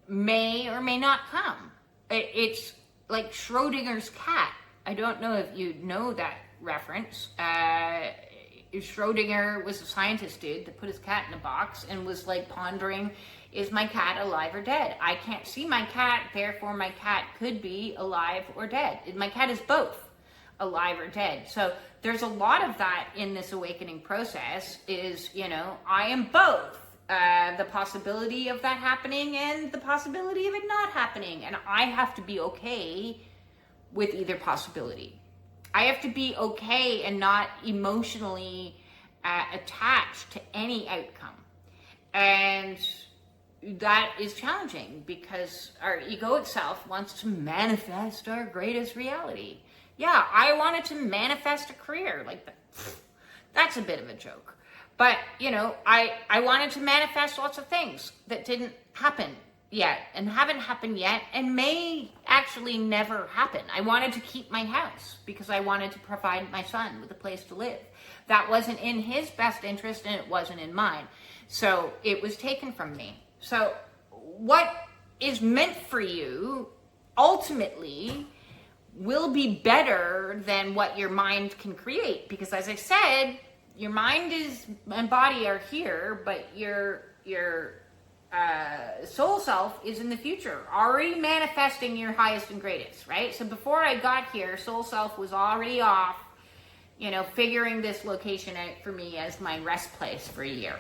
may or may not come. It's like Schrodinger's cat. I don't know if you know that reference. Schrodinger was a scientist dude that put his cat in a box and was like pondering, is my cat alive or dead? I can't see my cat, therefore my cat could be alive or dead. My cat is both alive or dead. So there's a lot of that in this awakening process is, I am both. The possibility of that happening and the possibility of it not happening. And I have to be okay with either possibility. I have to be okay and not emotionally attached to any outcome. And that is challenging because our ego itself wants to manifest our greatest reality. Yeah, I wanted to manifest a career like that. That's a bit of a joke. But, I wanted to manifest lots of things that didn't happen yet and haven't happened yet and may actually never happen. I wanted to keep my house because I wanted to provide my son with a place to live. That wasn't in his best interest and it wasn't in mine. So it was taken from me. So what is meant for you ultimately will be better than what your mind can create. Because as I said, your mind and body are here, but your soul self is in the future, already manifesting your highest and greatest, right? So before I got here, soul self was already off figuring this location out for me as my rest place for a year.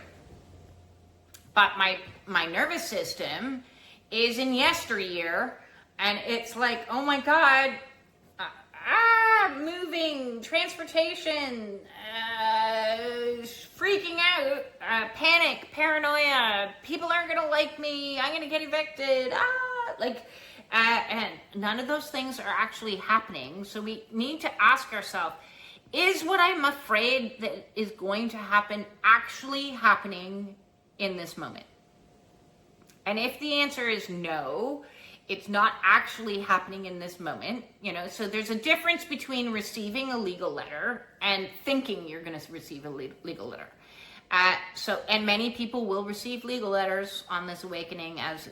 But my nervous system is in yesteryear, and it's like, oh my God, moving, transportation, freaking out, panic, paranoia, people aren't gonna like me, I'm gonna get evicted, and none of those things are actually happening. So we need to ask ourselves, is what I'm afraid that is going to happen actually happening in this moment? And if the answer is no, it's not actually happening in this moment, so there's a difference between receiving a legal letter and thinking you're going to receive a legal letter. And many people will receive legal letters on this awakening as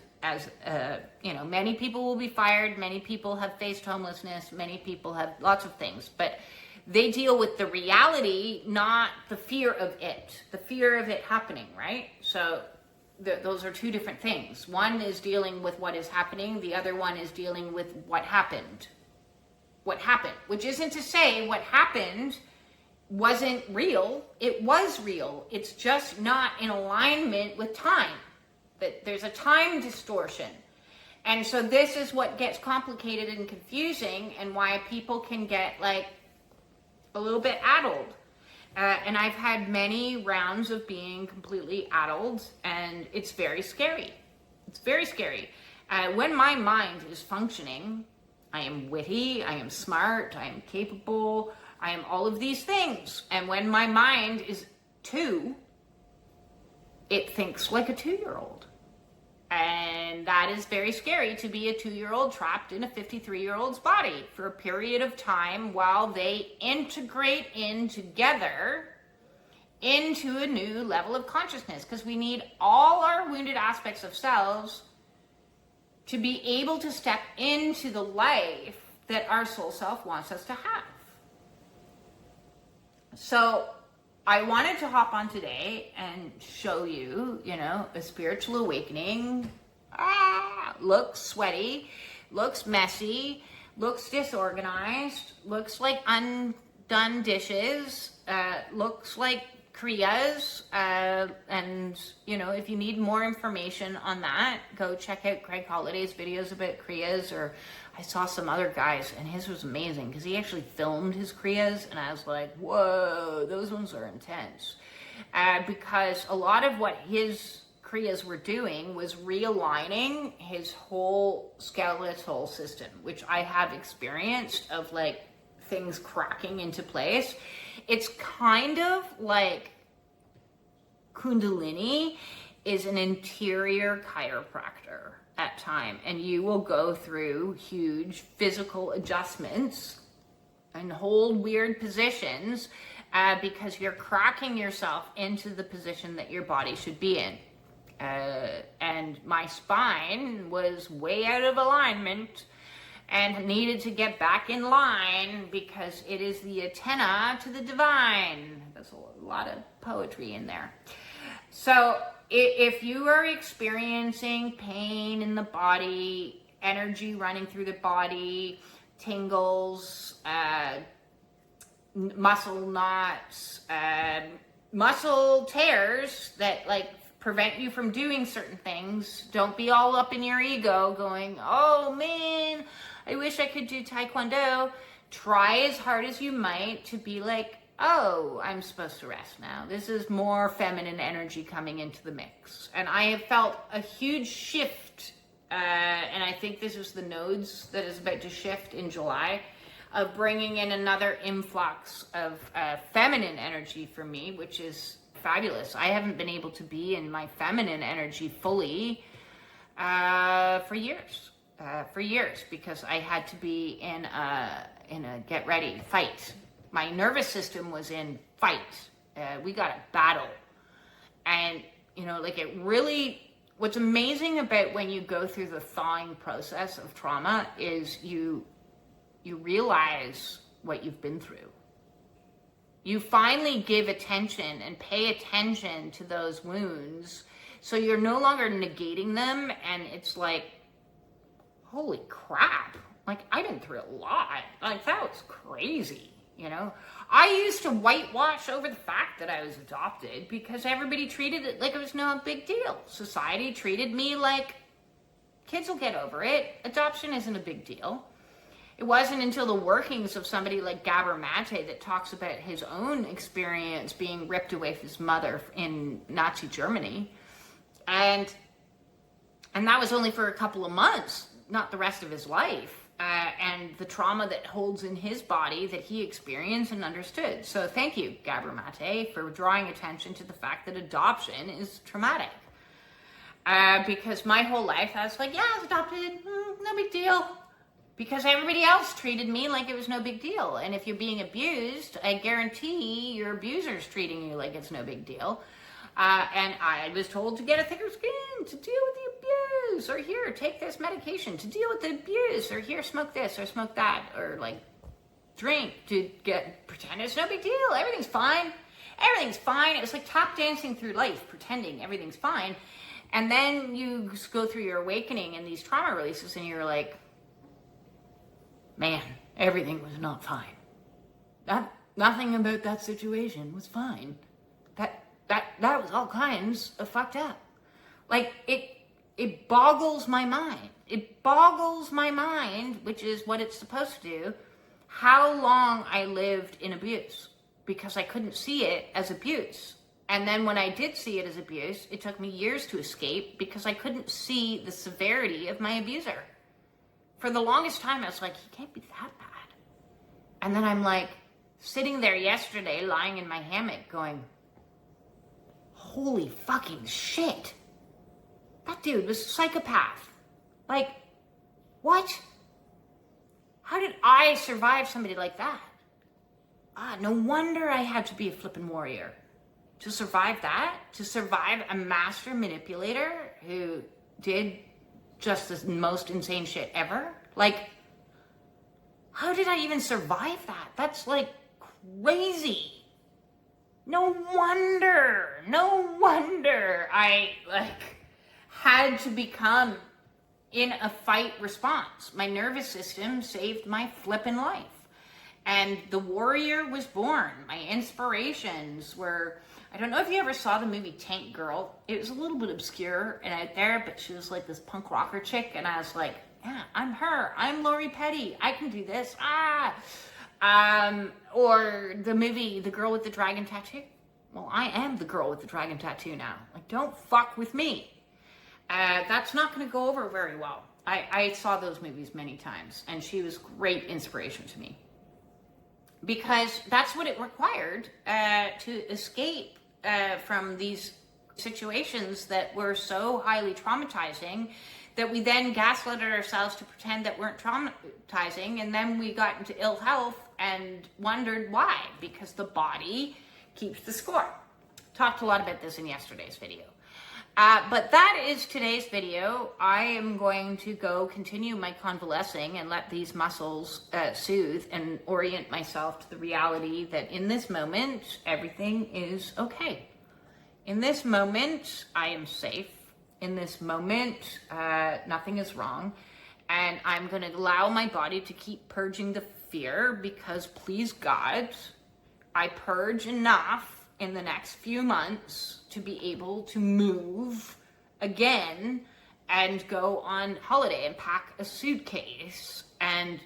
many people will be fired, many people have faced homelessness, many people have lots of things, but they deal with the reality, not the fear of it happening, right? So those are two different things. One is dealing with what is happening. The other one is dealing with what happened. Which isn't to say what happened wasn't real. It was real. It's just not in alignment with time. That there's a time distortion. And so this is what gets complicated and confusing, and why people can get a little bit addled. And I've had many rounds of being completely addled, and it's very scary. It's very scary. When my mind is functioning, I am witty, I am smart, I am capable, I am all of these things. And when my mind is 2, it thinks like a 2-year-old. And that is very scary, to be a 2-year-old trapped in a 53-year-old's body for a period of time while they integrate in together into a new level of consciousness. Because we need all our wounded aspects of selves to be able to step into the life that our soul self wants us to have. So I wanted to hop on today and show you, a spiritual awakening. Looks sweaty, looks messy, looks disorganized, looks like undone dishes, looks like Kriyas. And, if you need more information on that, go check out Craig Holliday's videos about Kriyas, or I saw some other guys, and his was amazing because he actually filmed his Kriyas, and I was like, whoa, those ones are intense. Because a lot of what his Kriyas were doing was realigning his whole skeletal system, which I have experienced, of things cracking into place. It's kind of like Kundalini is an interior chiropractor at time, and you will go through huge physical adjustments and hold weird positions because you're cracking yourself into the position that your body should be in. And my spine was way out of alignment and needed to get back in line because it is the antenna to the divine. There's a lot of poetry in there. So if you are experiencing pain in the body, energy running through the body, tingles, muscle knots, muscle tears that prevent you from doing certain things, don't be all up in your ego going, oh man, I wish I could do Taekwondo. Try as hard as you might to be oh, I'm supposed to rest now. This is more feminine energy coming into the mix. And I have felt a huge shift, and I think this is the nodes that is about to shift in July, of bringing in another influx of feminine energy for me, which is fabulous. I haven't been able to be in my feminine energy fully for years, because I had to be in a get ready, fight. My nervous system was in fight. We got a battle. And, it really, what's amazing about when you go through the thawing process of trauma is you realize what you've been through. You finally give attention and pay attention to those wounds, so you're no longer negating them, and it's holy crap, I've been through a lot. That was crazy. You know, I used to whitewash over the fact that I was adopted because everybody treated it like it was no big deal. Society treated me like kids will get over it. Adoption isn't a big deal. It wasn't until the workings of somebody like Gabor Mate that talks about his own experience being ripped away from his mother in Nazi Germany. And that was only for a couple of months, not the rest of his life. And the trauma that holds in his body that he experienced and understood. So thank you, Gabor Mate, for drawing attention to the fact that adoption is traumatic. Because my whole life I was like, yeah, I was adopted, no big deal. Because everybody else treated me like it was no big deal. And if you're being abused, I guarantee your abuser's treating you like it's no big deal. And I was told to get a thicker skin to deal with the abuse, or here, take this medication to deal with the abuse, or here, smoke this or smoke that, or like drink to pretend it's no big deal. Everything's fine. Everything's fine. It was like tap dancing through life, pretending everything's fine. And then you go through your awakening and these trauma releases, and you're like, man, everything was not fine. Nothing about that situation was fine. That was all kinds of fucked up. Like, it boggles my mind. It boggles my mind, which is what it's supposed to do, how long I lived in abuse. Because I couldn't see it as abuse. And then when I did see it as abuse, it took me years to escape because I couldn't see the severity of my abuser. For the longest time, I was like, he can't be that bad. And then I'm like, sitting there yesterday, lying in my hammock going, holy fucking shit. That dude was a psychopath. Like, what? How did I survive somebody like that? No wonder I had to be a flippin' warrior. To survive that, to survive a master manipulator who did just the most insane shit ever. Like, how did I even survive that? That's like crazy. No wonder I had to become in a fight response. My nervous system saved my flippin' life. And the warrior was born. My inspirations were, I don't know if you ever saw the movie Tank Girl. It was a little bit obscure and out there, but she was like this punk rocker chick. And I was like, yeah, I'm her. I'm Lori Petty. I can do this. Or the movie, The Girl with the Dragon Tattoo. Well, I am the girl with the dragon tattoo now. Like, don't fuck with me. That's not going to go over very well. I saw those movies many times, and she was great inspiration to me. Because that's what it required to escape from these situations that were so highly traumatizing that we then gaslighted ourselves to pretend that weren't traumatizing, and then we got into ill health and wondered why, because the body keeps the score. Talked a lot about this in yesterday's video. But that is today's video. I am going to go continue my convalescing and let these muscles soothe and orient myself to the reality that in this moment, everything is okay. In this moment, I am safe. In this moment, nothing is wrong. And I'm going to allow my body to keep purging the fear because, please God, I purge enough in the next few months to be able to move again and go on holiday and pack a suitcase and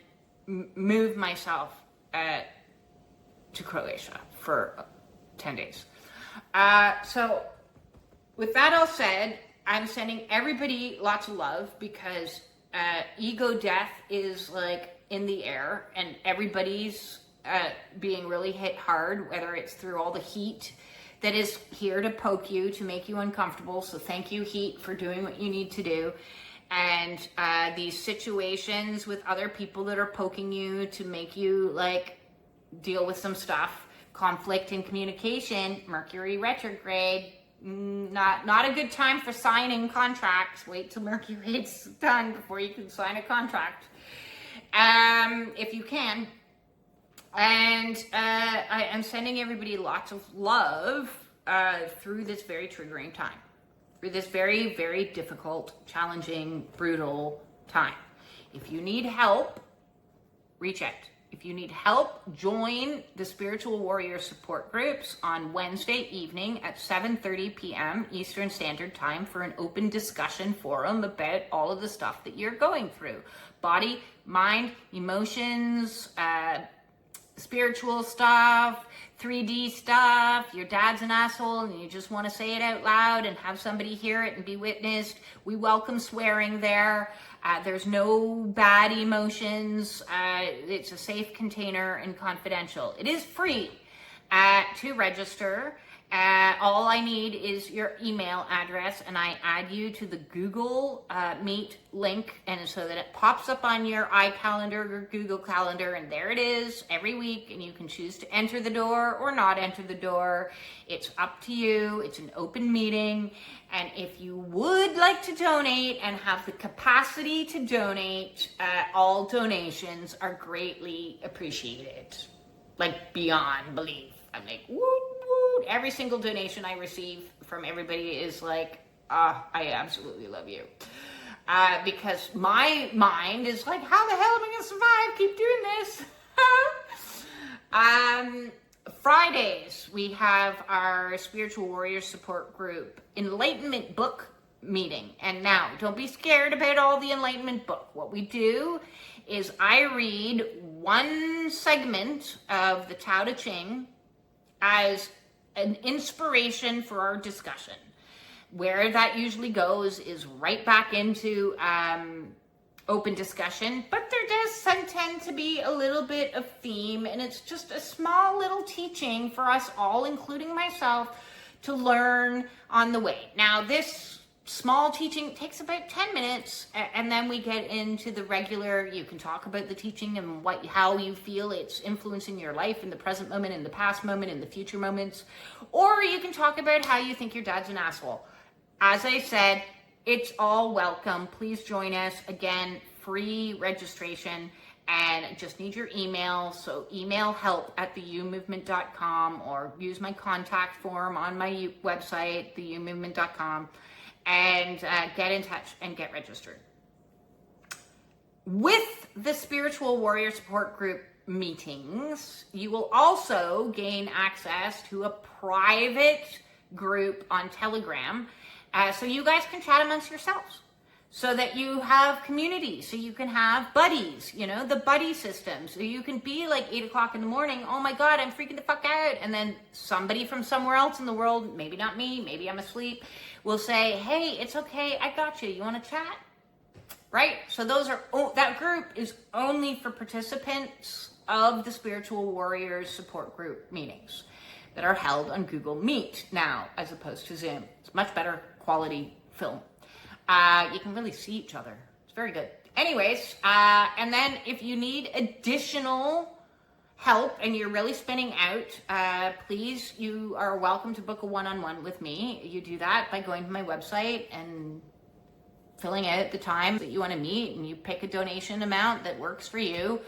move myself to Croatia for 10 days. So with that all said, I'm sending everybody lots of love because ego death is like in the air and everybody's being really hit hard, whether it's through all the heat that is here to poke you, to make you uncomfortable. So thank you, heat, for doing what you need to do. And these situations with other people that are poking you to make you like deal with some stuff, conflict in communication, Mercury retrograde, not a good time for signing contracts. Wait till Mercury's done before you can sign a contract, if you can. And I am sending everybody lots of love through this very triggering time, through this very, very difficult, challenging, brutal time. If you need help, reach out. If you need help, join the Spiritual Warrior support groups on Wednesday evening at 7:30 p.m. Eastern Standard Time for an open discussion forum about all of the stuff that you're going through. Body, mind, emotions, spiritual stuff, 3D stuff, your dad's an asshole and you just want to say it out loud and have somebody hear it and be witnessed. We welcome swearing there. There's no bad emotions. It's a safe container and confidential. It is free to register. All I need is your email address, and I add you to the Google Meet link, and so that it pops up on your iCalendar or Google Calendar, and there it is every week, and you can choose to enter the door or not enter the door. It's up to you. It's an open meeting, and if you would like to donate and have the capacity to donate, all donations are greatly appreciated, like beyond belief. I'm like, woo. Every single donation I receive from everybody is like, I absolutely love you. Because my mind is like, how the hell am I going to survive? Keep doing this. Fridays, we have our Spiritual Warrior support group Enlightenment book meeting. And now, don't be scared about all the Enlightenment book. What we do is I read one segment of the Tao Te Ching as an inspiration for our discussion. Where that usually goes is right back into open discussion, but there does tend to be a little bit of theme, and it's just a small little teaching for us all, including myself, to learn on the way. Now, this small teaching takes about 10 minutes, and then we get into the regular, you can talk about the teaching and how you feel it's influencing your life in the present moment, in the past moment, in the future moments, or you can talk about how you think your dad's an asshole. As I said, it's all welcome. Please join us. Again, free registration, and just need your email. So email help@theyoumovement.com or use my contact form on my website, theyoumovement.com. And get in touch and get registered. With the Spiritual Warrior support group meetings, you will also gain access to a private group on Telegram, so you guys can chat amongst yourselves, so that you have community, so you can have buddies, the buddy system, so you can be like 8 o'clock in the morning, oh my God, I'm freaking the fuck out, and then somebody from somewhere else in the world, maybe not me, maybe I'm asleep, will say, hey, it's okay, I got you, you want to chat? Right? So that group is only for participants of the Spiritual Warriors support group meetings that are held on Google Meet now, as opposed to Zoom. It's much better quality film. You can really see each other. It's very good. Anyways, and then if you need additional help and you're really spinning out, please, you are welcome to book a one-on-one with me. You do that by going to my website and filling out the time that you want to meet, and you pick a donation amount that works for you.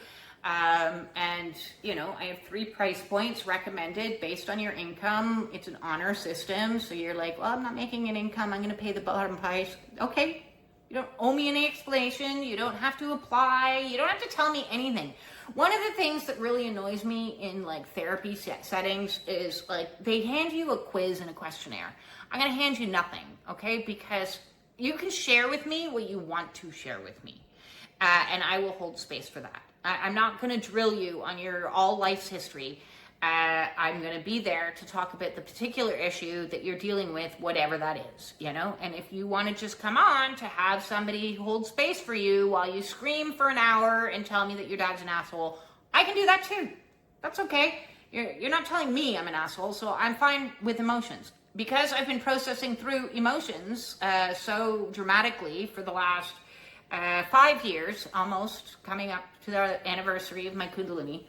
And I have 3 price points recommended based on your income. It's an honor system. So you're like, well, I'm not making an income, I'm going to pay the bottom price. Okay. You don't owe me any explanation. You don't have to apply. You don't have to tell me anything. One of the things that really annoys me in therapy settings is they hand you a quiz and a questionnaire. I'm going to hand you nothing. Okay. Because you can share with me what you want to share with me. And I will hold space for that. I'm not going to drill you on your all life's history. I'm going to be there to talk about the particular issue that you're dealing with, whatever that is, and if you want to just come on to have somebody hold space for you while you scream for an hour and tell me that your dad's an asshole, I can do that too. That's okay. You're not telling me I'm an asshole, so I'm fine with emotions. Because I've been processing through emotions so dramatically for the last 5 years, almost coming up to the anniversary of my Kundalini,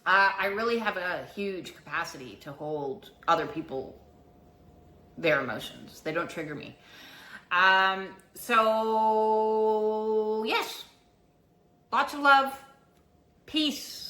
I really have a huge capacity to hold other people, their emotions. They don't trigger me. So yes, lots of love, peace.